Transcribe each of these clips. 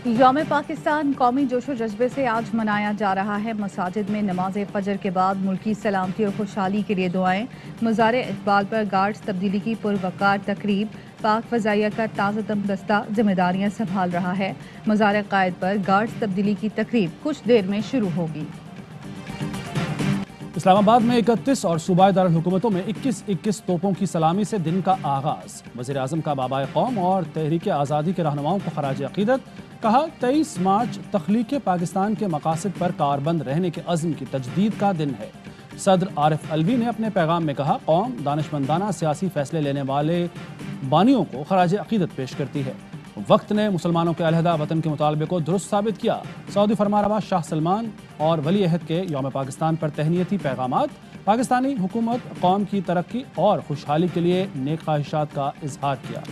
यौम पाकिस्तान कौमी जोशो जज्बे से आज मनाया जा रहा है। मसाजिद में नमाज फजर के बाद मुल्की सलामती और खुशहाली के लिए दुआएं। मज़ार इकबाल पर गार्ड्स तब्दीली की पुरवकार तकरीब। पाक फजाइया का ताज़ातम दस्ता जिम्मेदारियां संभाल रहा है। मज़ार कायद पर गार्ड्स तब्दीली की तकरीब कुछ देर में शुरू होगी। इस्लामाबाद में 31 और सूबाई दारुल हुकूमतों में 21 तोपों की सलामी से दिन का आगाज। वज़ीर आज़म का बाबाए कौम और तहरीक आज़ादी के रहनुमाओं को खराज अक़ीदत। कहा 23 मार्च तख्लीक पाकिस्तान के मकासद पर कारबंद रहने के अज़्म की तजदीद का दिन है। सदर आरिफ अलवी ने अपने पैगाम में कहा, कौम दानिशमंदाना सियासी फैसले लेने वाले बानियों को खराज अक़ीदत पेश करती है। वक्त ने मुसलमानों के अलहदा वतन के मुतालबे को दुरुस्त साबित किया। सऊदी फरमारवा शाह सलमान और वली अहद के यौम पाकिस्तान पर तहनीती पैगामात। पाकिस्तानी हुकूमत कौम की तरक्की और खुशहाली के लिए नेक ख्वाहिशात का इजहार किया।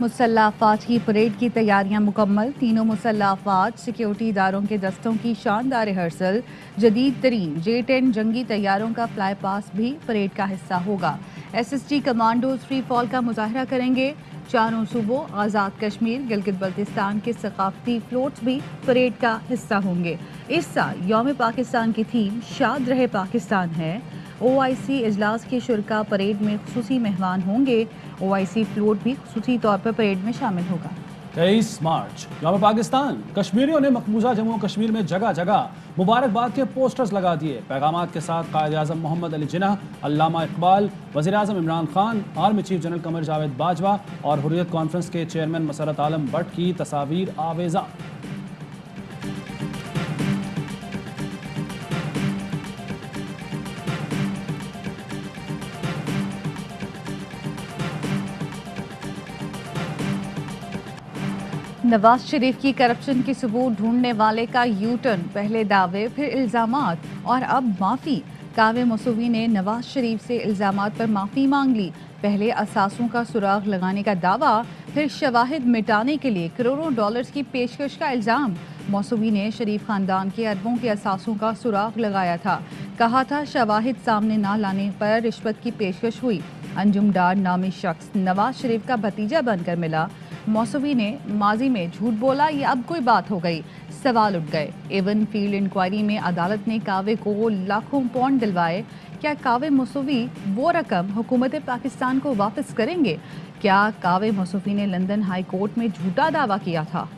मुसल्लह अफवाज की परेड की तैयारियां मुकम्मल। तीनों मुसल्लह अफवाज सिक्योरिटी इदारों के दस्तों की शानदार रिहर्सल। जदीद तरीन J-10 जंगी तैयारों का फ्लाई पास भी परेड का हिस्सा होगा। SSG कमांडोज फ्री फॉल का मुजाहरा करेंगे। चारों सूबों आज़ाद कश्मीर, गिलगित बल्तिस्तान के सकाफती फ्लोट्स भी परेड का हिस्सा होंगे। इस साल यौम पाकिस्तान की थीम शाद रहे पाकिस्तान है। OIC इजलास के शुरका परेड में खुसूसी मेहमान होंगे। OIC फ्लोट भी खुसूसी तौर पर परेड में शामिल होगा। 23 मार्च यौम पाकिस्तान। कश्मीरियों ने मकबूजा जम्मू कश्मीर में जगह जगह मुबारकबाद के पोस्टर्स लगा दिए। पैगामात के साथ कायद आज़म मोहम्मद अली जिन्ना, अल्लामा इकबाल, वज़ीर आज़म Imran Khan, army chief general Qamar Javed Bajwa और हुर्रियत कॉन्फ्रेंस के चेयरमैन मसरत आलम भट्ट की तस्वीर आवेजा। नवाज शरीफ की करप्शन के सबूत ढूंढने वाले का यू टर्न। पहले दावे फिर इल्जामात और अब माफ़ी। कावे मसूवी ने नवाज शरीफ से इल्जामात पर माफ़ी मांग ली। पहले असासों का सुराग लगाने का दावा, फिर शवाहिद मिटाने के लिए करोड़ों डॉलर्स की पेशकश का इल्ज़ाम। मसूवी ने शरीफ खानदान के अरबों के असासों का सुराग लगाया था। कहा था शवाहिद सामने ना लाने पर रिश्वत की पेशकश हुई। अंजुम डार नामी शख्स नवाज शरीफ का भतीजा बनकर मिला। मौसवी ने माजी में झूठ बोला, ये अब कोई बात हो गई? सवाल उठ गए। एवन फील्ड इंक्वायरी में अदालत ने कावे को लाखों पौंड दिलवाए। क्या कावे मौसवी वो रकम हुकूमत पाकिस्तान को वापस करेंगे? क्या कावे मौसवी ने लंदन हाई कोर्ट में झूठा दावा किया था?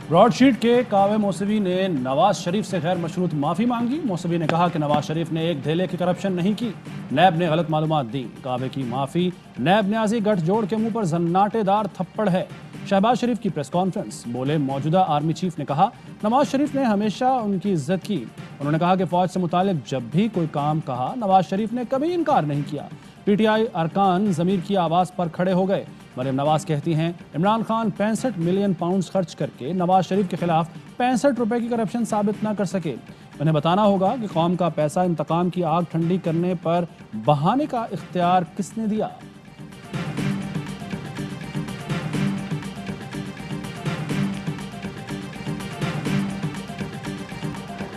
ब्रॉडशीट के कावे मौसवी ने नवाज शरीफ से गैर मशरूत माफ़ी मांगी। मौसवी ने कहा कि नवाज शरीफ ने एक धेले की करप्शन नहीं की, नैब ने गलत मालूमात दी। कावे की माफ़ी नैब न्याजी गठजोड़ के मुंह पर जन्नाटेदार थप्पड़ है। शहबाज शरीफ की प्रेस कॉन्फ्रेंस। बोले मौजूदा आर्मी चीफ ने कहा, नवाज शरीफ ने हमेशा उनकी इज्जत की। उन्होंने कहा कि फ़ौज से मुतालिक जब भी कोई काम कहा नवाज शरीफ ने कभी इनकार नहीं किया। PTI अरकान ज़मीर की आवाज़ पर खड़े हो गए। मरियम नवाज कहती हैं, इमरान खान 65 मिलियन पाउंड खर्च करके नवाज शरीफ के खिलाफ 65 रुपए की करप्शन साबित न कर सके। उन्हें बताना होगा कि कौम का पैसा इंतकाम की आग ठंडी करने पर बहाने का इख्तियार किसने दिया।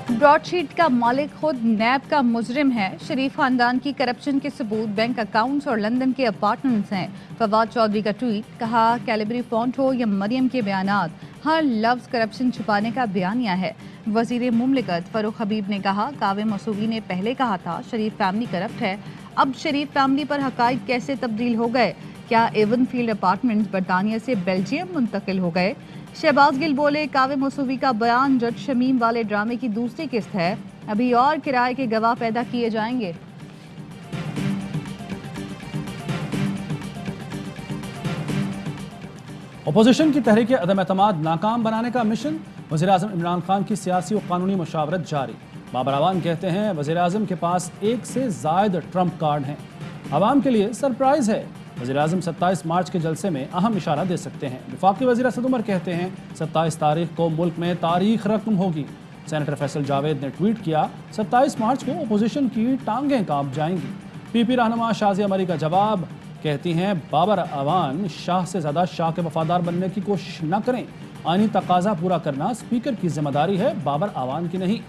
ब्रॉडशीट का मालिक खुद नैब का मुजरिम है। शरीफ खानदान की करप्शन के सबूत बैंक अकाउंट्स और लंदन के अपार्टमेंट्स हैं। फवाद चौधरी का ट्वीट। कहा, कैलिबरी फॉन्ट हो या मरियम के बयानात, हर लफ्ज़ करप्शन छुपाने का बयानिया है। वजीर मुमलिकत फरूख हबीब ने कहा, कावे मसूवी ने पहले कहा था शरीफ फैमिली करप्ट है। अब शरीफ फैमिली पर हकाइक कैसे तब्दील हो गए? क्या एवन फील्ड अपार्टमेंट्स बरतानिया से बेल्जियम मुंतकिल हो गए? शहबाज गिल बोले, कावे मसूवी का बयान जज शमीम वाले ड्रामे की दूसरी किस्त है। अभी और किराए के गवाह पैदा किए जाएंगे। अपोजिशन की तहरीक अदम एतमाद नाकाम बनाने का मिशन। वज़ीर आज़म इमरान खान की सियासी और कानूनी मुशावरत जारी। बाबर अवान कहते हैं, वज़ीर आज़म के पास एक से ज़ायद ट्रम्प कार्ड हैं। आवाम के लिए सरप्राइज़ है। वज़ीर आज़म 27 मार्च के जलसे में अहम इशारा दे सकते हैं। वफाकी वज़ीर असद उमर कहते हैं, 27 तारीख को मुल्क में तारीख रकम होगी। सेनेटर फैसल जावेद ने ट्वीट किया, 27 मार्च को अपोजिशन की टांगें कांप जाएंगी। PP रहनुमा शाज़िया मरी का जवाब। कहती हैं, बाबर अवान शाह से ज़्यादा शाह के वफादार बनने की कोशिश न करें। आईनी तकाजा पूरा करना स्पीकर की जिम्मेदारी है, बाबर अवान की नहीं।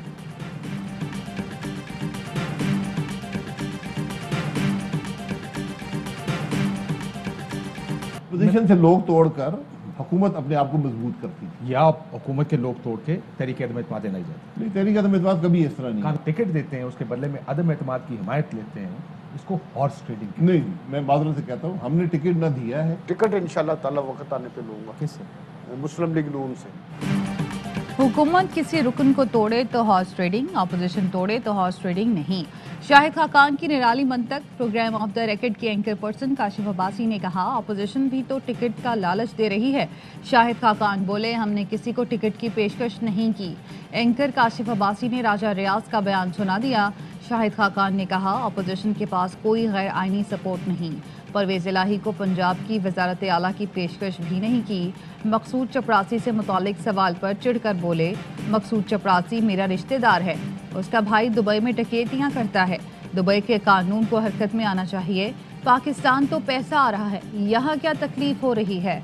اپوزیشن سے لوگ توڑ کر حکومت اپنے آپ کو مضبوط کرتی ہے، یا حکومت کے لوگ توڑ کے تحریک عدم اعتماد نہیں جاتے؟ نہیں، تحریک عدم اعتماد کبھی اس طرح نہیں کہاں ٹکٹ دیتے ہیں اس کے بدلے میں عدم اعتماد کی حمایت لیتے ہیں، اس کو ہارس ٹریڈنگ نہیں، میں معذرت سے کہتا ہوں، ہم نے ٹکٹ نہ دیا ہے. ٹکٹ انشاءاللہ تعالی وقت آنے پہ لوں گا. کس سے؟ مسلم لیگ نون سے. حکومت کسی رکن کو توڑے تو ہارس ٹریڈنگ، اپوزیشن توڑے تو ہارس ٹریڈنگ نہیں. شاہد خاقان کی نرالی منطق. پروگرام آف دا ریکڈ کے اینکر پرسن کاشف عباسی نے کہا اپوزیشن بھی تو ٹکٹ کا لالچ دے رہی ہے. شاہد خاقان بولے ہم نے کسی کو ٹکٹ کی پیشکش نہیں کی. اینکر کاشف عباسی نے راجہ ریاض کا بیان سنا دیا. شاہد خاقان نے کہا اپوزیشن کے پاس کوئی غیر آئینی سپورٹ نہیں. پرویز الہی کو پنجاب کی وزارت اعلیٰ کی پیشکش بھی نہیں کی. مقصود چپڑاسی سے متعلق سوال پر چڑھ کر بولے مقصود چپڑاسی میرا رشتہ دار ہے، اس کا بھائی دبئی میں ڈکیتیاں کرتا ہے، دبئی کے قانون کو حرکت میں آنا چاہیے. پاکستان تو پیسہ آ رہا ہے، یہاں کیا تکلیف ہو رہی ہے؟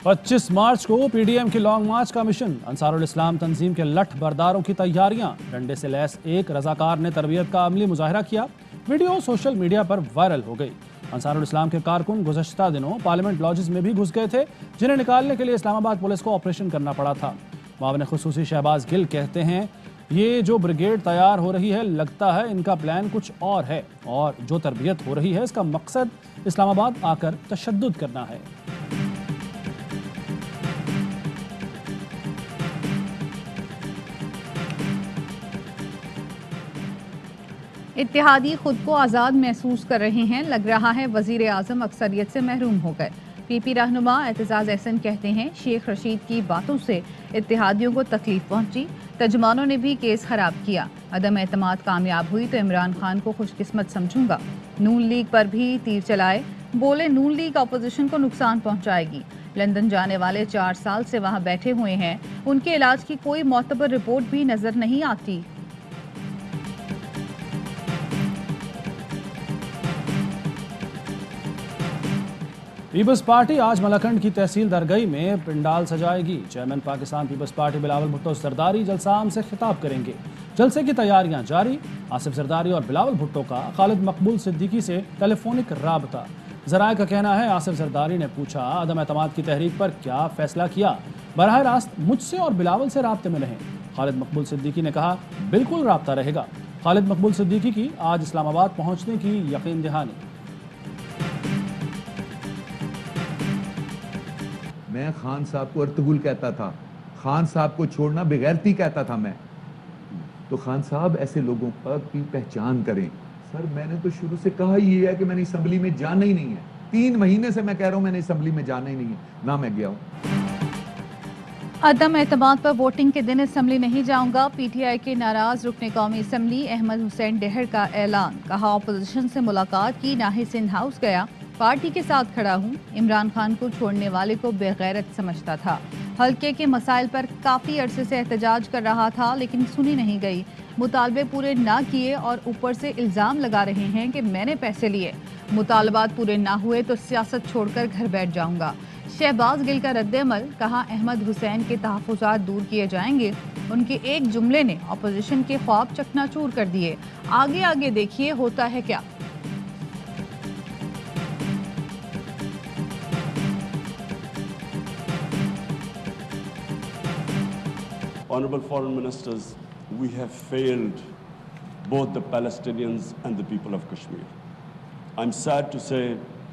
پچیس مارچ کو پی ڈی ایم کی لانگ مارچ کا مشن. انصار الاسلام تنظیم کے لٹھ برداروں کی تیاریاں. ڈنڈے سے لیس ایک رضاکار نے تربیت کا عملی مظاہرہ کیا. ویڈیو سوشل میڈیا پر وائرل ہو گئی. انصار الاسلام کے کارکن گزشتہ دنوں پارلیمنٹ لاجز میں بھی گھس گئے تھے، جنہیں نکالنے کے لیے اسلام آباد پولیس کو آپریشن کرنا پڑا تھا. معاون خصوصی شہباز گل کہتے ہیں یہ جو بریگیڈ تیار ہو رہی ہے لگتا ہے ان کا پلان کچھ اور ہے، اور جو تربیت ہو رہی ہے اس کا مقصد اسلام آباد آ کر تشدد کرنا ہے. اتحادی خود کو آزاد محسوس کر رہے ہیں، لگ رہا ہے وزیر اعظم اکثریت سے محروم ہو گئے. پی پی رہنما اعتزاز احسن کہتے ہیں شیخ رشید کی باتوں سے اتحادیوں کو تکلیف پہنچی، ترجمانوں نے بھی کیس خراب کیا. عدم اعتماد کامیاب ہوئی تو عمران خان کو خوش قسمت سمجھوں گا. نون لیگ پر بھی تیر چلائے، بولے نون لیگ اپوزیشن کو نقصان پہنچائے گی. لندن جانے والے 4 سال سے وہاں بیٹھے ہوئے ہیں، ان کے علاج کی کوئی معتبر رپورٹ بھی نظر نہیں آتی. پیپلز پارٹی آج ملاکنڈ کی تحصیل درگئی میں پنڈال سجائے گی. Chairman Pakistan Peoples Party Bilawal Bhutto Zardari جلسہ عام سے خطاب کریں گے. جلسے کی تیاریاں جاری. آصف زرداری اور بلاول بھٹو کا خالد مقبول صدیقی سے ٹیلی فونک رابطہ. ذرائع کا کہنا ہے آصف زرداری نے پوچھا عدم اعتماد کی تحریک پر کیا فیصلہ کیا، براہ راست مجھ سے اور بلاول سے رابطے میں رہیں. خالد مقبول صدیقی نے کہا بالکل رابطہ رہے گا. خالد مقبول صدیقی کی آج اسلام آباد پہنچنے کی یقین دہانی. میں خان صاحب کو ارطغرل کہتا تھا، خان صاحب کو چھوڑنا بغیرتی کہتا تھا میں. تو خان صاحب ایسے لوگوں پر کی پہچان کریں. سر میں نے تو شروع سے کہا ہی ہے کہ میں نے اسمبلی میں جانا ہی نہیں ہے. 3 مہینے سے میں کہہ رہا ہوں میں نے اسمبلی میں جانا ہی نہیں ہے، نہ میں گیا ہوں. عدم اعتماد پر ووٹنگ کے دن اسمبلی نہیں جاؤں گا. پی ٹی آئی کے ناراض رکن قومی اسمبلی احمد حسین ڈہر کا اعلان. کہا اپوزیشن سے ملاقات کی، ناہی سندھ ہاؤس گیا، پارٹی کے ساتھ کھڑا ہوں. عمران خان کو چھوڑنے والے کو بے غیرت سمجھتا تھا. حلقے کے مسائل پر کافی عرصے سے احتجاج کر رہا تھا لیکن سنی نہیں گئی. مطالبے پورے نہ کیے اور اوپر سے الزام لگا رہے ہیں کہ میں نے پیسے لیے. مطالبات پورے نہ ہوئے تو سیاست چھوڑ کر گھر بیٹھ جاؤں گا. شہباز گل کا رد عمل. کہا احمد حسین کے تحفظات دور کیے جائیں گے. ان کے ایک جملے نے اپوزیشن کے خواب چکنا چور کر دیے. آگے دیکھیے ہوتا ہے کیا. Honorable Foreign Ministers, we have failed both the Palestinians and the people of Kashmir. I'm sad to say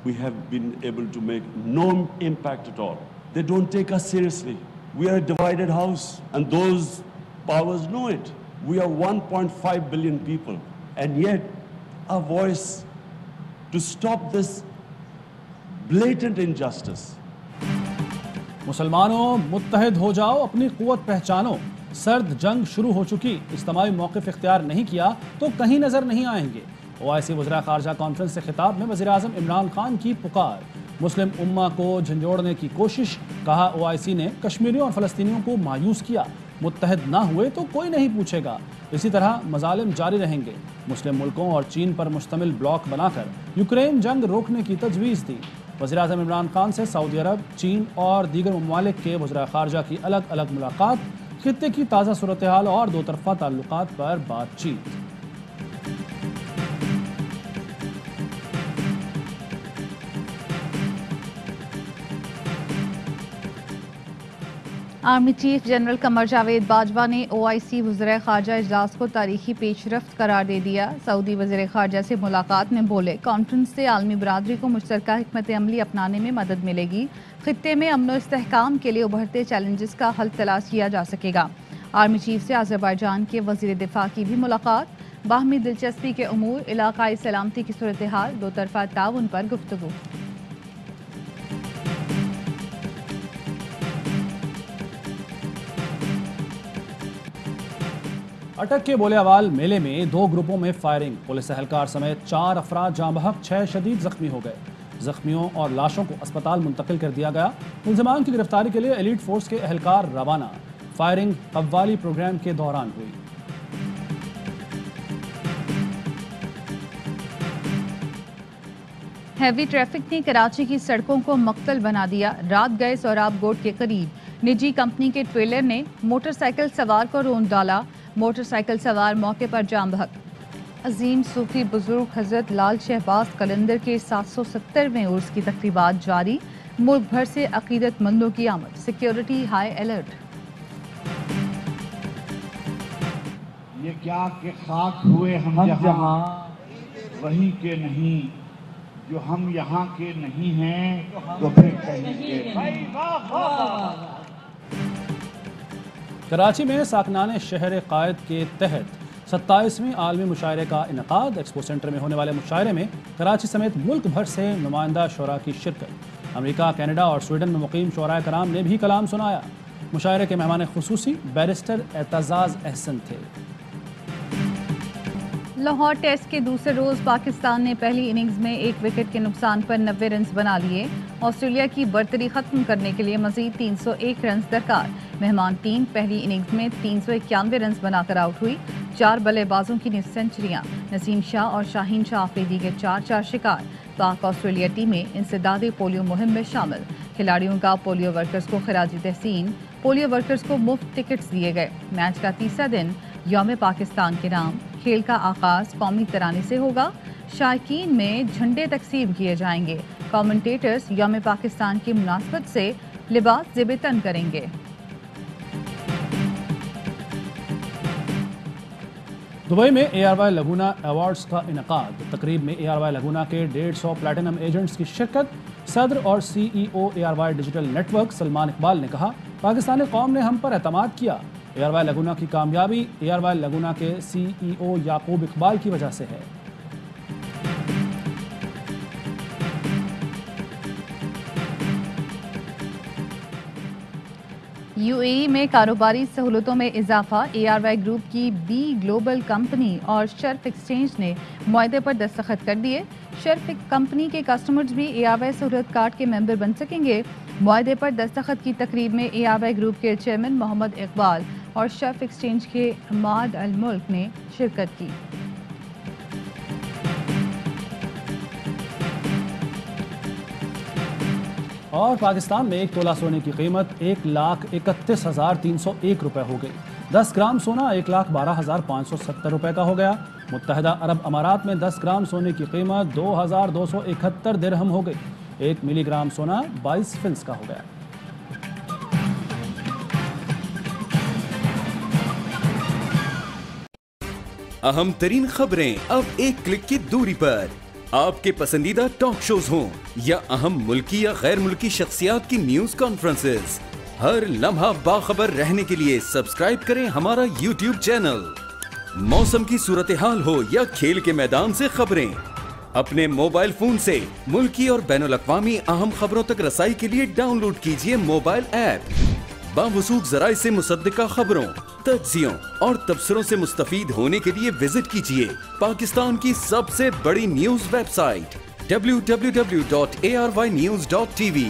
we have been able to make no impact at all. They don't take us seriously. We are a divided house and those powers know it. We are 1.5 billion people and yet our voice to stop this blatant injustice. مسلمانوں متحد ہو جاؤ، اپنی قوت پہچانو. سرد جنگ شروع ہو چکی، اجتماعی موقف اختیار نہیں کیا تو کہیں نظر نہیں آئیں گے. اوائسی وزراء خارجہ کانفرنس سے خطاب میں وزیر اعظم عمران خان کی پکار. مسلم امہ کو جھنجھوڑنے کی کوشش. کہا اوائسی نے کشمیریوں اور فلسطینیوں کو مایوس کیا. متحد نہ ہوئے تو کوئی نہیں پوچھے گا. اسی طرح مظالم جاری رہیں گے. مسلم ملکوں اور چین پر مشتمل بلاک بنا کر یوکرین جنگ روکنے کی تجویز دی. वज़ीर-ए-आज़म इमरान खान से सऊदी अरब, चीन और दीगर ममालिक के वज़ीर ख़ारजा की अलग अलग मुलाकात, खित्ते की ताज़ा सूरत हाल और दो तरफ़ा ताल्लुकात पर बातचीत। Army chief general Qamar Javed Bajwa ने OIC वज़ीर ख़ारजा इजलास को तारीखी पेशरफ्त करार दे दिया। सऊदी वज़ीर ख़ारजा से मुलाकात में बोले, कॉन्फ्रेंस से आलमी बरादरी को मुश्तरका हिकमत अमली अपनाने में मदद मिलेगी। खित्ते में अमन और इस्तेहकाम के लिए उभरते चैलेंजेस का हल तलाश किया जा सकेगा। आर्मी चीफ से अज़रबैजान के वज़ीर दिफा की भी मुलाकात, बाहमी दिलचस्पी के उमूर, इलाकाई सलामती की सूरत हाल, दो तरफ़ा ताउन पर गुफ्तगू। अटक के बोलेवाल मेले में 2 ग्रुपों में फायरिंग, पुलिस एहलकार समेत 4 अफराद जाँ बहक, 6 शदीद जख्मी हो गए। जख्मियों और लाशों को अस्पताल मुंतकिल कर दिया गया। मुल्ज़िमान की गिरफ्तारी के लिए एलीट फोर्स के एहलकार रवाना। फायरिंग कव्वाली प्रोग्राम के दौरान हुई। हैवी ट्रैफिक ने कराची की सड़कों को मक्तल बना दिया। रात गए सोराब गोट के करीब निजी कंपनी के ट्रेलर ने मोटरसाइकिल सवार को रोंद डाला। मोटरसाइकिल सवार मौके पर जाम बहक। अजीम सूफी बुजुर्ग हजरत लाल शहबाज कलंदर के 770वें उर्स की तकरीबात जारी। मुल्क भर से अकीदतमंदों की आमद, सिक्योरिटी हाई अलर्ट। ये क्या कि खाक हुए हम जहां वहीं के नहीं, जो हम यहाँ के नहीं हैं तो फिर कहीं के नहीं। कराची में साकनान शहर कायद के तहत 27वें आलमी मुशायरे का इनकाद। एक्सपो सेंटर में होने वाले मुशायरे में कराची समेत मुल्क भर से नुमाइंदा शोरा की शिरकत। अमेरिका, कनाडा और स्वीडन में मुकीम शोराए कराम ने भी कलाम सुनाया। मुशायरे के मेहमान खुसूसी बैरिस्टर एतजाज अहसन थे। लाहौर टेस्ट के दूसरे रोज पाकिस्तान ने पहली इनिंग्स में 1 विकेट के नुकसान पर 90 रन बना लिए। ऑस्ट्रेलिया की बरतरी खत्म करने के लिए मजीद 301 रन दरकार। मेहमान टीम पहली इनिंग्स में 391 रन बनाकर आउट हुई। 4 बल्लेबाजों की निस्फ सेंचुरियां, नसीम शाह और शाहीन शाह आफरीदी के 4-4 शिकार। पाक ऑस्ट्रेलिया टीमें इंसदादी पोलियो मुहिम में शामिल। खिलाड़ियों का पोलियो वर्कर्स को खराजी तहसीन, पोलियो वर्कर्स को मुफ्त टिकट्स दिए गए। मैच का तीसरा दिन यौम पाकिस्तान के नाम खेल का आगाज कौमी तराने से होगा। शायकीन में झंडे तकसीम किए जाएंगे। कमेंटेटर्स यौम पाकिस्तान की मुनासबत से लिबास ज़िब-ए-तन करेंगे। दुबई में ARY लगूना अवार्ड्स का इनकाद। तकरीब में ARY लगूना के 150 प्लैटिनम एजेंट्स की शिरकत। सदर और CEO ARY digital network Salman Iqbal ने कहा, पाकिस्तानी कौम ने हम पर एतमाद किया। ARY लगूना की कामयाबी ARY लगूना के CEO याकूब इकबाल की वजह से है। UAE में कारोबारी सहूलतों में इजाफा। ARY ग्रुप की B ग्लोबल कंपनी और शर्फ एक्सचेंज ने मुआहदे पर दस्तखत कर दिए। शर्फ कंपनी के कस्टमर्स भी ARY सहूलत कार्ड के मेंबर बन सकेंगे। मुआहदे पर दस्तखत की तकरीब में ARY ग्रुप के चेयरमैन मोहम्मद इकबाल और शर्फ एक्सचेंज के माद अल मुल्क ने शिरकत की। और पाकिस्तान में 1 तोला सोने की कीमत 1,31,301 रुपये हो गई। 10 ग्राम सोना 1,12,570 रुपये का हो गया। मुत्तहदा अरब अमारात में 10 ग्राम सोने की कीमत 2,271 दिरहम हो गई। 1 मिलीग्राम सोना 22 फिल्स का हो गया। अहम तरीन खबरें अब एक क्लिक की दूरी पर। आपके पसंदीदा टॉक शोज हों या अहम मुल्की या गैर मुल्की शख्सियात की न्यूज कॉन्फ्रेंसेस, हर लम्हा बाखबर रहने के लिए सब्सक्राइब करें हमारा YouTube चैनल। मौसम की सूरत हाल हो या खेल के मैदान से खबरें, अपने मोबाइल फोन से मुल्की और बैनुल-अक़वामी अहम खबरों तक रसाई के लिए डाउनलोड कीजिए मोबाइल ऐप। बावसूख ज़राए से मुसद्दिका खबरों, तज्ज़ियों और तबसरों से मुस्तफीद होने के लिए विजिट कीजिए पाकिस्तान की सबसे बड़ी न्यूज वेबसाइट www.arYnews.tv।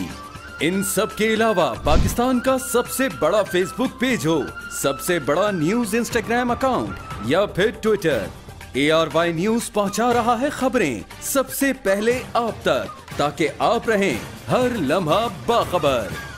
इन सब के अलावा पाकिस्तान का सबसे बड़ा फेसबुक पेज हो, सबसे बड़ा न्यूज इंस्टाग्राम अकाउंट या फिर ट्विटर, ARY न्यूज पहुंचा रहा है खबरें सबसे पहले आप तक ताकि आप रहें हर लम्हा बाखबर।